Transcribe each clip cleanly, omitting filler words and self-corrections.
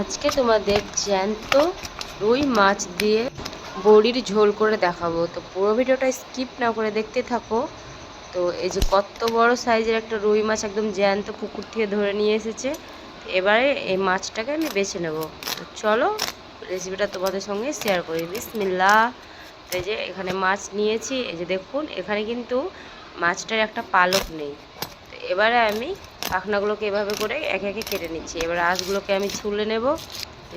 আজকে তোমাদের জ্যান্ত রুই মাছ দিয়ে বড়ির ঝোল করে দেখাবো। তো পুরো ভিডিওটা স্কিপ না করে দেখতে থাকো। তো এই যে কত বড় সাইজের একটা রুই মাছ একদম জ্যান্ত পুকুর থেকে ধরে নিয়ে এসেছে। এবারে এই মাছটাকে আমি বেছে নেব। তো চলো রেসিপিটা তোমাদের সঙ্গে শেয়ার করি। বিসমিল্লাহ। তো এই যে এখানে মাছ নিয়েছি, এই যে দেখুন এখানে কিন্তু মাছটার একটা পালক নেই। তো এবারে আমি পাখনাগুলোকে এভাবে করে একে একে কেটে নিচ্ছি। এবারে আঁশগুলোকে আমি ছুলে নেব।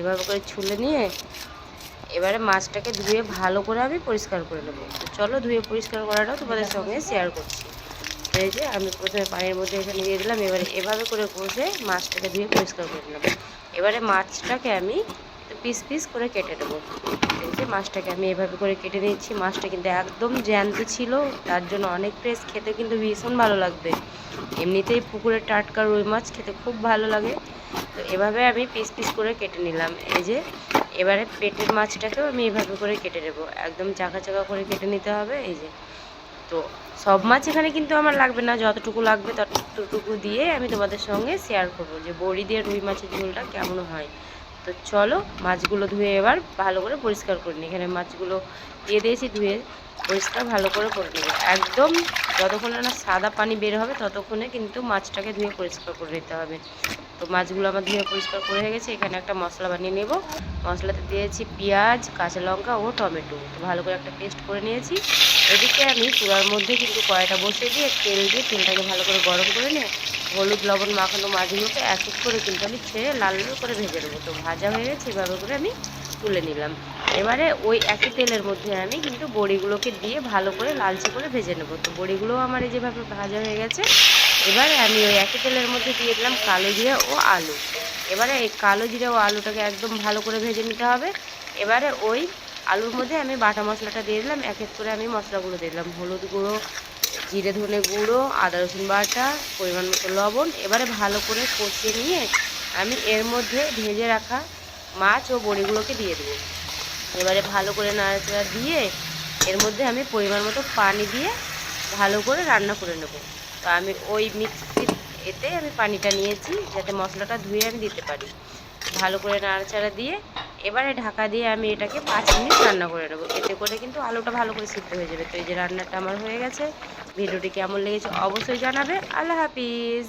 এভাবে করে ছুলে নিয়ে এবারে মাছটাকে ধুয়ে ভালো করে আমি পরিষ্কার করে নেব। তো চলো ধুয়ে পরিষ্কার করাটাও তোমাদের সঙ্গে শেয়ার করছি। তো এই যে আমি প্রথমে পানির মধ্যে এখানে দিয়ে দিলাম। এবারে এভাবে করে কষে মাছটাকে ধুয়ে পরিষ্কার করে নিলাম। এবারে মাছটাকে আমি পিস পিস করে কেটে নেবো। এই যে মাছটাকে আমি এভাবে করে কেটে নিচ্ছি। মাছটা কিন্তু একদম জ্যান্ত ছিল, তার জন্য অনেক ফ্রেশ, খেতে কিন্তু ভীষণ ভালো লাগবে। এমনিতেই পুকুরের টাটকা রুই মাছ খেতে খুব ভালো লাগে। তো এভাবে আমি পিস পিস করে কেটে নিলাম। এই যে এবারে পেটের মাছটাকেও আমি এভাবে করে কেটে নেবো, একদম চাকা চাকা করে কেটে নিতে হবে। এই যে তো সব মাছ এখানে কিন্তু আমার লাগবে না, যতটুকু লাগবে ততটুকু দিয়ে আমি তোমাদের সঙ্গে শেয়ার করব যে বড়ি দিয়ে রুই মাছের ঝোলটা কেমন হয়। তো চলো মাছগুলো ধুয়ে এবার ভালো করে পরিষ্কার করে নিই। এখানে মাছগুলো দিয়ে দিয়েছি, ধুয়ে পরিষ্কার ভালো করে নেব। একদম যতক্ষণে না সাদা পানি বের হবে ততক্ষণে কিন্তু মাছটাকে ধুয়ে পরিষ্কার করে নিতে হবে। তো মাছগুলো আমার ধুয়ে পরিষ্কার করে হয়ে গেছে। এখানে একটা মশলা বানিয়ে নেব। মশলাতে দিয়েছি পেঁয়াজ, কাঁচা লঙ্কা ও টমেটো। তো ভালো করে একটা পেস্ট করে নিয়েছি। এদিকে আমি চুলার মধ্যে কিন্তু কড়াইটা বসিয়ে দিয়ে তেলটাকে ভালো করে গরম করে নিয়ে হলুদ লবণ মাখানো মাছগুলোকে এক এক করে কিন্তু আমি ছেড়ে লাল লাল করে ভেজে নেবো। তো ভাজা হয়ে গেছে, এভাবে করে আমি তুলে নিলাম। এবারে ওই একই তেলের মধ্যে আমি কিন্তু বড়িগুলোকে দিয়ে ভালো করে লালচে করে ভেজে নেবো। তো বড়িগুলোও আমার এই যেভাবে ভাজা হয়ে গেছে। এবারে আমি ওই একই তেলের মধ্যে দিয়ে দিলাম কালো জিরা ও আলু। এবারে এই কালো জিরা ও আলুটাকে একদম ভালো করে ভেজে নিতে হবে। এবারে ওই আলুর মধ্যে আমি বাটা মশলাটা দিয়ে দিলাম। এক এক করে আমি মশলাগুলো দিয়ে দিলাম, হলুদ গুঁড়ো, জিরে ধনে গুঁড়ো, আদা রসুন বাটা, পরিমাণ মতো লবণ। এবারে ভালো করে কষিয়ে নিয়ে আমি এর মধ্যে ভেজে রাখা মাছ ও বড়িগুলোকে দিয়ে দেবো। এবারে ভালো করে নাড়াচাড়া দিয়ে এর মধ্যে আমি পরিমাণ মতো পানি দিয়ে ভালো করে রান্না করে নেব। তো আমি ওই মিক্সির এতে আমি পানিটা নিয়েছি যাতে মশলাটা ধুয়ে আমি দিতে পারি। ভালো করে নাড়াচাড়া দিয়ে এবারে ঢাকা দিয়ে আমি এটাকে 5 মিনিট রান্না করে নেবো। এতে করে কিন্তু আলুটা ভালো করে সিদ্ধ হয়ে যাবে। তো এই যে রান্নাটা আমার হয়ে গেছে। ভিডিওটি কেমন লেগেছে অবশ্যই জানাবে। আল্লাহ হাফিজ।